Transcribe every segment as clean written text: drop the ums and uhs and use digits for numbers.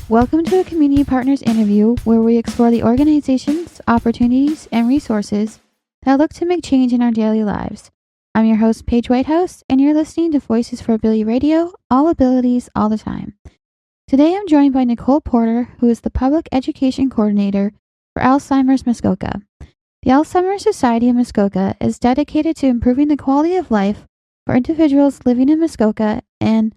Welcome to a Community Partners interview where we explore the organizations, opportunities, and resources that look to make change in our daily lives. I'm your host, Paige Whitehouse, and you're listening to Voices for Ability Radio, all abilities, all the time. Today I'm joined by Nicole Porter, who is the Public Education Coordinator for Alzheimer's Muskoka. The Alzheimer Society of Muskoka is dedicated to improving the quality of life for individuals living in Muskoka and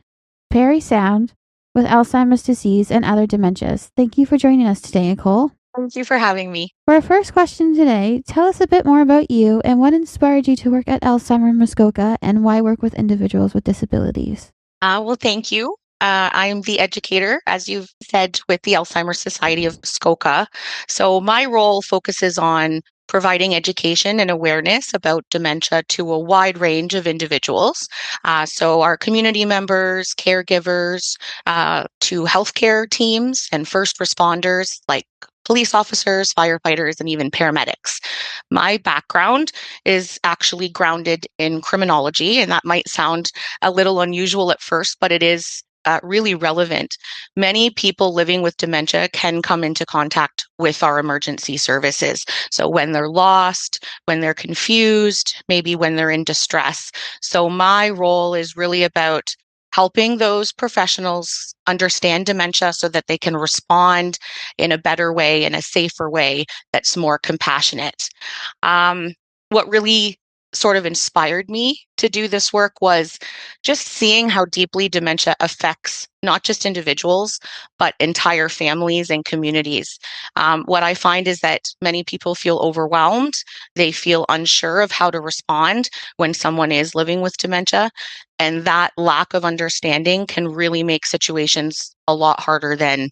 Parry Sound with Alzheimer's disease and other dementias. Thank you for joining us today, Nicole. Thank you for having me. For our first question today, tell us a bit more about you and what inspired you to work at Alzheimer Muskoka and why work with individuals with disabilities. Well, thank you. I'm the educator, as you've said, with the Alzheimer's Society of Muskoka. So my role focuses on providing education and awareness about dementia to a wide range of individuals. So our community members, caregivers, to healthcare teams and first responders like police officers, firefighters, and even paramedics. My background is actually grounded in criminology, and that might sound a little unusual at first, but it is really relevant. Many people living with dementia can come into contact with our emergency services. So when they're lost, when they're confused, maybe when they're in distress. So my role is really about helping those professionals understand dementia so that they can respond in a better way, in a safer way that's more compassionate. What really sort of inspired me to do this work was just seeing how deeply dementia affects not just individuals, but entire families and communities. What I find is that many people feel overwhelmed. They feel unsure of how to respond when someone is living with dementia. And that lack of understanding can really make situations a lot harder than,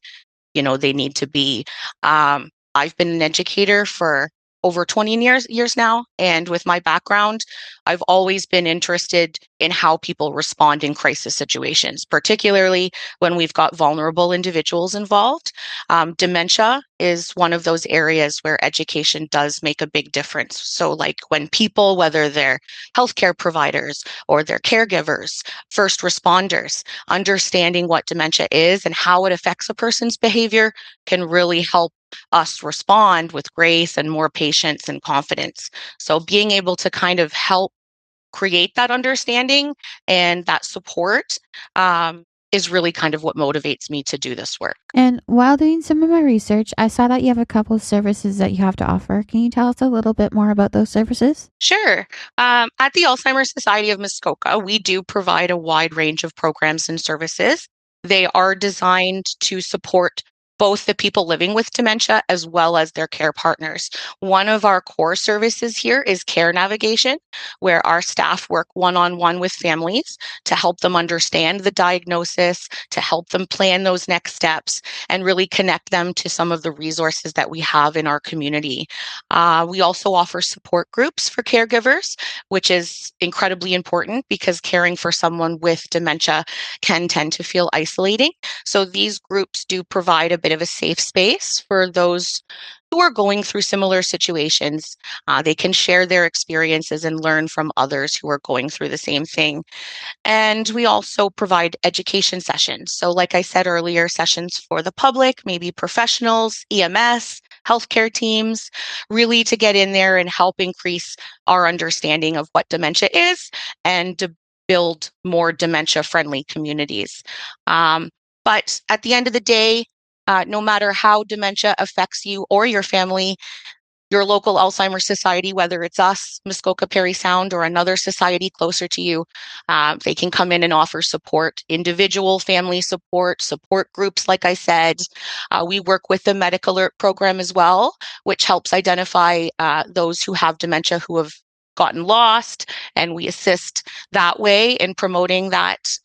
they need to be. I've been an educator for over 20 years now. And with my background, I've always been interested in how people respond in crisis situations, particularly when we've got vulnerable individuals involved. Dementia is one of those areas where education does make a big difference. So like when people, whether they're healthcare providers or they're caregivers, first responders, understanding what dementia is and how it affects a person's behavior can really help us respond with grace and more patience and confidence. So being able to kind of help create that understanding and that support is really kind of what motivates me to do this work. And while doing some of my research, I saw that you have a couple of services that you have to offer. Can you tell us a little bit more about those services? Sure. At the Alzheimer's Society of Muskoka, we do provide a wide range of programs and services. They are designed to support both the people living with dementia as well as their care partners. One of our core services here is care navigation, where our staff work one-on-one with families to help them understand the diagnosis, to help them plan those next steps, and really connect them to some of the resources that we have in our community. We also offer support groups for caregivers, which is incredibly important because caring for someone with dementia can tend to feel isolating. So these groups do provide a bit of a safe space for those who are going through similar situations. They can share their experiences and learn from others who are going through the same thing. And we also provide education sessions. So like I said earlier, sessions for the public, maybe professionals, EMS, healthcare teams, really to get in there and help increase our understanding of what dementia is and to build more dementia-friendly communities. But at the end of the day, no matter how dementia affects you or your family, your local Alzheimer's Society, whether it's us, Muskoka, Parry Sound, or another society closer to you, they can come in and offer support, individual family support, support groups, like I said. We work with the Medical Alert program as well, which helps identify those who have dementia who have gotten lost, and we assist that way in promoting that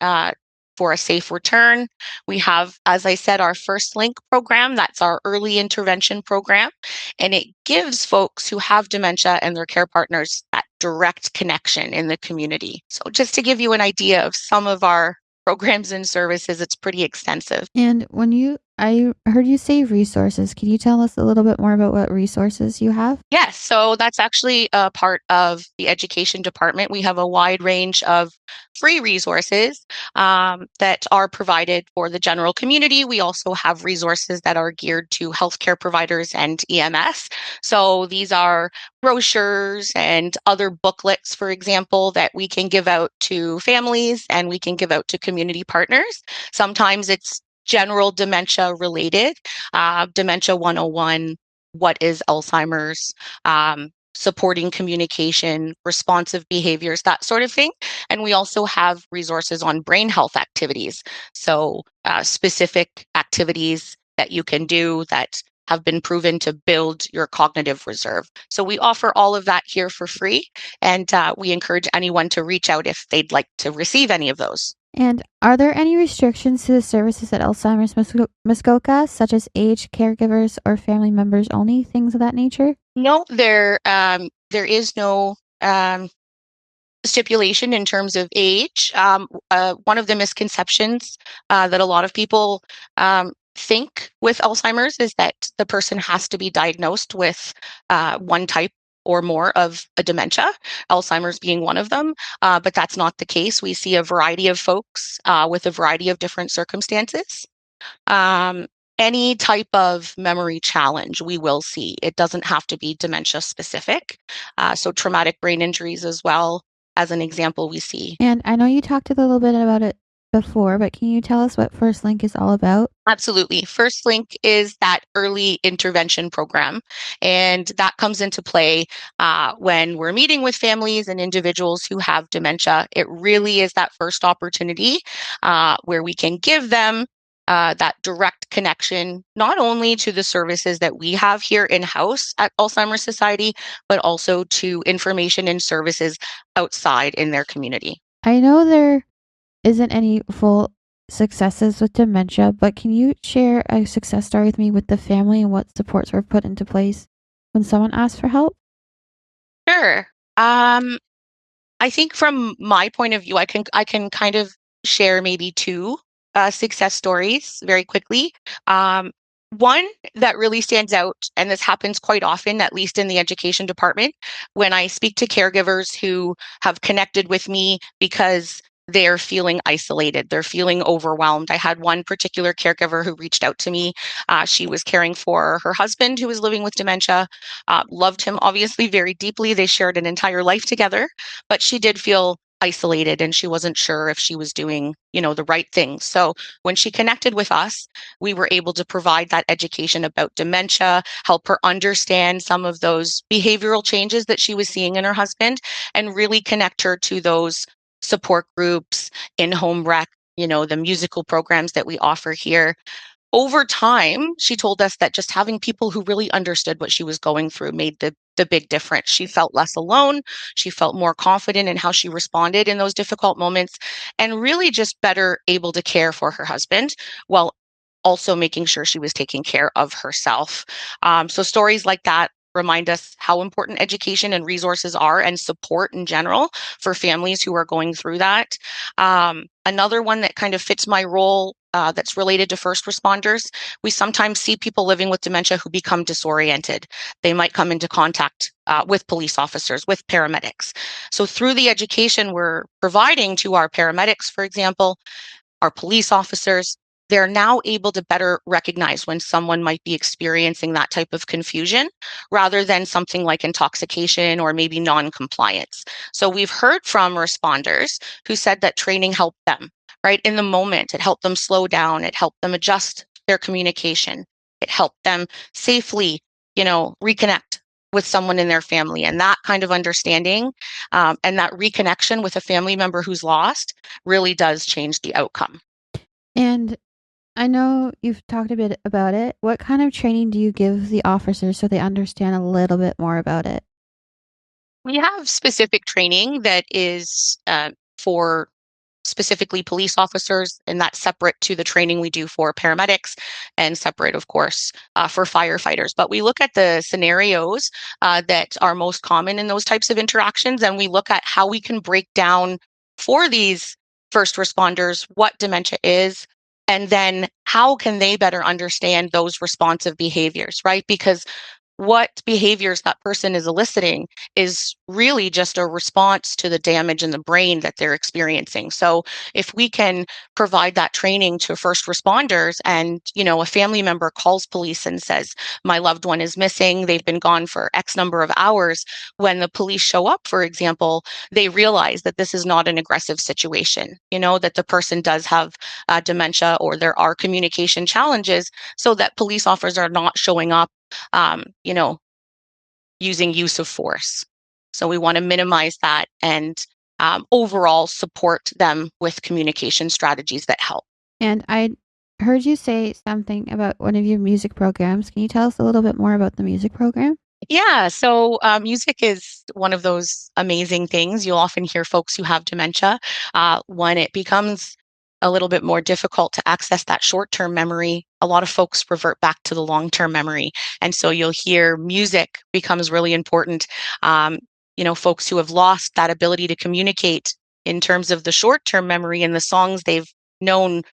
for a safe return. We have, as I said, our First Link program. That's our early intervention program. And it gives folks who have dementia and their care partners that direct connection in the community. So just to give you an idea of some of our programs and services, it's pretty extensive. And when you I heard you say resources. Can you tell us a little bit more about what resources you have? Yes, so that's actually a part of the education department. We have a wide range of free resources that are provided for the general community. We also have resources that are geared to healthcare providers and EMS. So these are brochures and other booklets, for example, that we can give out to families and we can give out to community partners. Sometimes it's general dementia related, Dementia 101, what is Alzheimer's, supporting communication, responsive behaviors, that sort of thing. And we also have resources on brain health activities. So specific activities that you can do that have been proven to build your cognitive reserve. So we offer all of that here for free. And we encourage anyone to reach out if they'd like to receive any of those. And are there any restrictions to the services at Alzheimer's Muskoka, such as age, caregivers, or family members only, things of that nature? No, there is no stipulation in terms of age. One of the misconceptions that a lot of people think with Alzheimer's is that the person has to be diagnosed with one type or more of a dementia, Alzheimer's being one of them. But that's not the case. We see a variety of folks with a variety of different circumstances. Um, any type of memory challenge we will see. It doesn't have to be dementia specific. So traumatic brain injuries as well, as an example, we see. And I know you talked a little bit about it before, but can you tell us what First Link is all about? Absolutely. First Link is that early intervention program, and that comes into play when we're meeting with families and individuals who have dementia. It really is that first opportunity where we can give them that direct connection, not only to the services that we have here in-house at Alzheimer's Society, but also to information and services outside in their community. I know there isn't any full successes with dementia, but can you share a success story with me with the family and what supports were put into place when someone asked for help? Sure. I think from my point of view, I can kind of share maybe two success stories very quickly. Um, One that really stands out, and this happens quite often, at least in the education department, when I speak to caregivers who have connected with me because they're feeling isolated, they're feeling overwhelmed. I had one particular caregiver who reached out to me. She was caring for her husband who was living with dementia, loved him obviously very deeply. They shared an entire life together, but she did feel isolated and she wasn't sure if she was doing, the right thing. So when she connected with us, we were able to provide that education about dementia, help her understand some of those behavioral changes that she was seeing in her husband, and really connect her to those support groups, in-home rec, the musical programs that we offer here. Over time, she told us that just having people who really understood what she was going through made the big difference. She felt less alone. She felt more confident in how she responded in those difficult moments, and really just better able to care for her husband while also making sure she was taking care of herself. So stories like that remind us how important education and resources are, and support in general for families who are going through that. Another one that kind of fits my role, that's related to first responders. We sometimes see people living with dementia who become disoriented. They might come into contact with police officers, with paramedics. So through the education we're providing to our paramedics, for example, our police officers, they're now able to better recognize when someone might be experiencing that type of confusion rather than something like intoxication or maybe non-compliance. So we've heard from responders who said that training helped them, right? In the moment, it helped them slow down, it helped them adjust their communication, it helped them safely, reconnect with someone in their family. And that kind of understanding and that reconnection with a family member who's lost really does change the outcome. And I know you've talked a bit about it. What kind of training do you give the officers so they understand a little bit more about it? We have specific training that is for specifically police officers, and that's separate to the training we do for paramedics, and separate, of course, for firefighters. But we look at the scenarios that are most common in those types of interactions, and we look at how we can break down for these first responders what dementia is, And then how can they better understand those responsive behaviors, right? Because what behaviors that person is eliciting is really just a response to the damage in the brain that they're experiencing. So if we can provide that training to first responders and, a family member calls police and says, my loved one is missing, they've been gone for X number of hours, when the police show up, for example, they realize that this is not an aggressive situation, that the person does have dementia or there are communication challenges, so that police officers are not showing up um, you know, using use of force. So we want to minimize that and overall support them with communication strategies that help. And I heard you say something about one of your music programs. Can you tell us a little bit more about the music program? Yeah, so music is one of those amazing things. You'll often hear folks who have dementia, when it becomes a little bit more difficult to access that short-term memory, a lot of folks revert back to the long-term memory. And so you'll hear music becomes really important. Folks who have lost that ability to communicate in terms of the short-term memory and the songs they've known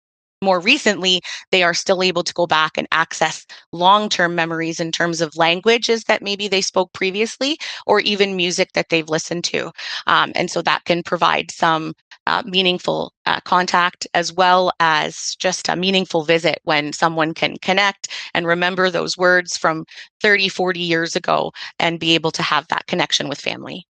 more recently, they are still able to go back and access long-term memories in terms of languages that maybe they spoke previously, or even music that they've listened to. And so that can provide some meaningful contact, as well as just a meaningful visit when someone can connect and remember those words from 30, 40 years ago and be able to have that connection with family.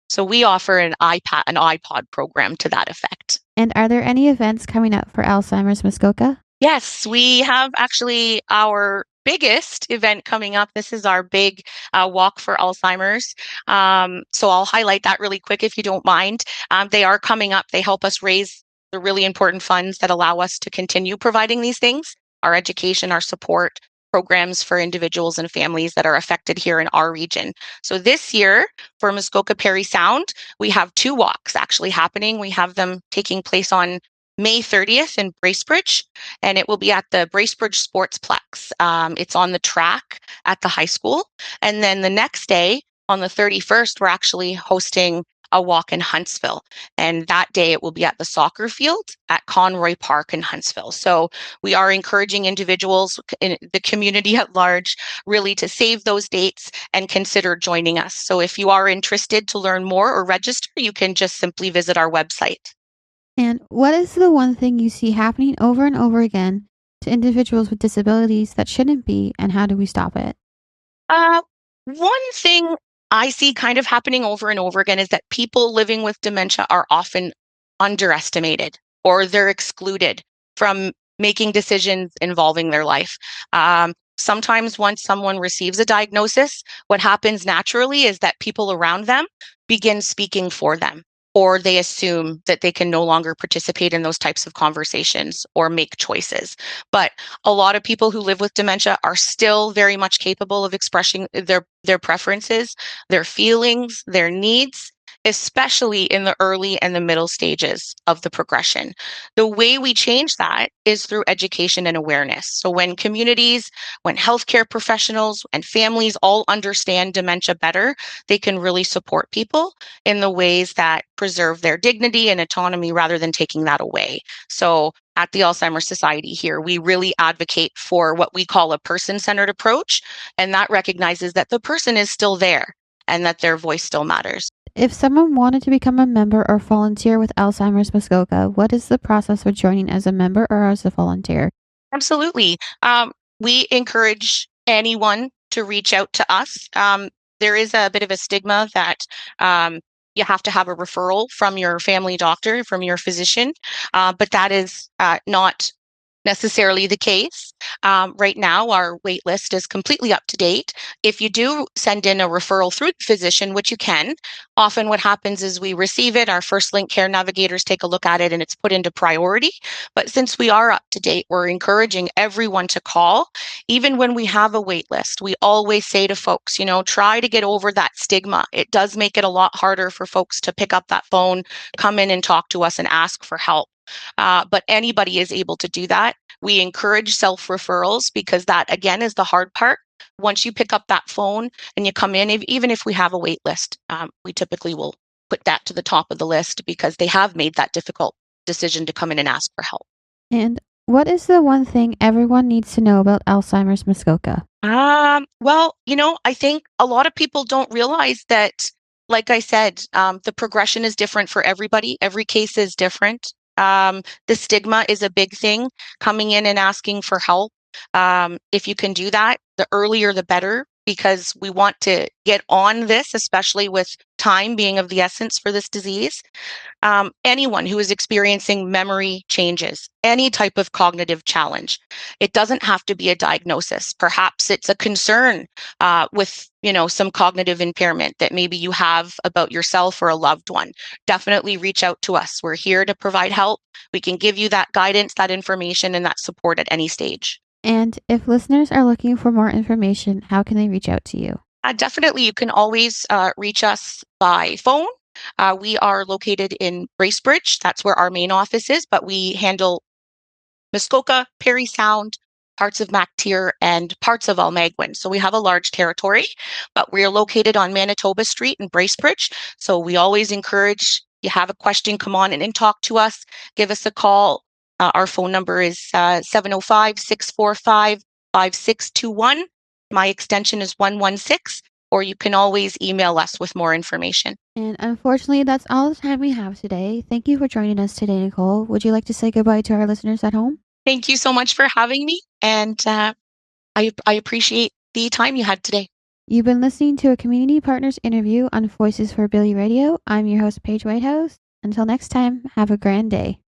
So we offer an iPod program to that effect. And are there any events coming up for Alzheimer's Muskoka? Yes, we have actually our biggest event coming up. This is our big walk for Alzheimer's. So I'll highlight that really quick if you don't mind. They are coming up. They help us raise the really important funds that allow us to continue providing these things, our education, our support programs for individuals and families that are affected here in our region. So this year for Muskoka Parry Sound, we have 2 walks actually happening. We have them taking place on May 30th in Bracebridge, and it will be at the Bracebridge Sportsplex. It's on the track at the high school. And then the next day, on the 31st, we're actually hosting a walk in Huntsville. And that day it will be at the soccer field at Conroy Park in Huntsville. So we are encouraging individuals in the community at large really to save those dates and consider joining us. So if you are interested to learn more or register, you can just simply visit our website. And what is the one thing you see happening over and over again to individuals with disabilities that shouldn't be, and how do we stop it? Uh, One thing I see kind of happening over and over again is that people living with dementia are often underestimated, or they're excluded from making decisions involving their life. Sometimes once someone receives a diagnosis, what happens naturally is that people around them begin speaking for them, or they assume that they can no longer participate in those types of conversations or make choices. But a lot of people who live with dementia are still very much capable of expressing their preferences, their feelings, their needs, especially in the early and the middle stages of the progression. The way we change that is through education and awareness. So when communities, when healthcare professionals and families all understand dementia better, they can really support people in the ways that preserve their dignity and autonomy rather than taking that away. So at the Alzheimer's Society here, we really advocate for what we call a person-centered approach, and that recognizes that the person is still there and that their voice still matters. If someone wanted to become a member or volunteer with Alzheimer's Muskoka, what is the process for joining as a member or as a volunteer? Absolutely. We encourage anyone to reach out to us. There is a bit of a stigma that you have to have a referral from your family doctor, from your physician, but that is not necessarily the case. Right now, our wait list is completely up to date. If you do send in a referral through the physician, which you can, often what happens is we receive it, our first link care navigators take a look at it, and it's put into priority. But since we are up to date, we're encouraging everyone to call. Even when we have a wait list, we always say to folks, try to get over that stigma. It does make it a lot harder for folks to pick up that phone, come in and talk to us and ask for help. But anybody is able to do that. We encourage self-referrals because that, again, is the hard part. Once you pick up that phone and you come in, even if we have a wait list, we typically will put that to the top of the list because they have made that difficult decision to come in and ask for help. And What is the one thing everyone needs to know about Alzheimer's Muskoka? Well, I think a lot of people don't realize that, like I said, the progression is different for everybody. Every case is different. The stigma is a big thing, coming in and asking for help. If you can do that, the earlier the better, because we want to get on this, especially with time being of the essence for this disease. Anyone who is experiencing memory changes, any type of cognitive challenge. It doesn't have to be a diagnosis. Perhaps it's a concern with, some cognitive impairment that maybe you have about yourself or a loved one. Definitely reach out to us. We're here to provide help. We can give you that guidance, that information, and that support at any stage. And if listeners are looking for more information, how can they reach out to you? Definitely, you can always reach us by phone. We are located in Bracebridge. That's where our main office is, but we handle Muskoka, Parry Sound, parts of MacTier, and parts of Almaguin. So we have a large territory, but we are located on Manitoba Street in Bracebridge. So we always encourage, you have a question, come on in and talk to us. Give us a call. Our phone number is 705-645-5621. My extension is 116, or you can always email us with more information. And unfortunately, that's all the time we have today. Thank you for joining us today, Nicole. Would you like to say goodbye to our listeners at home? Thank you so much for having me, and I appreciate the time you had today. You've been listening to a Community Partners interview on Voices for Billy Radio. I'm your host, Paige Whitehouse. Until next time, have a grand day.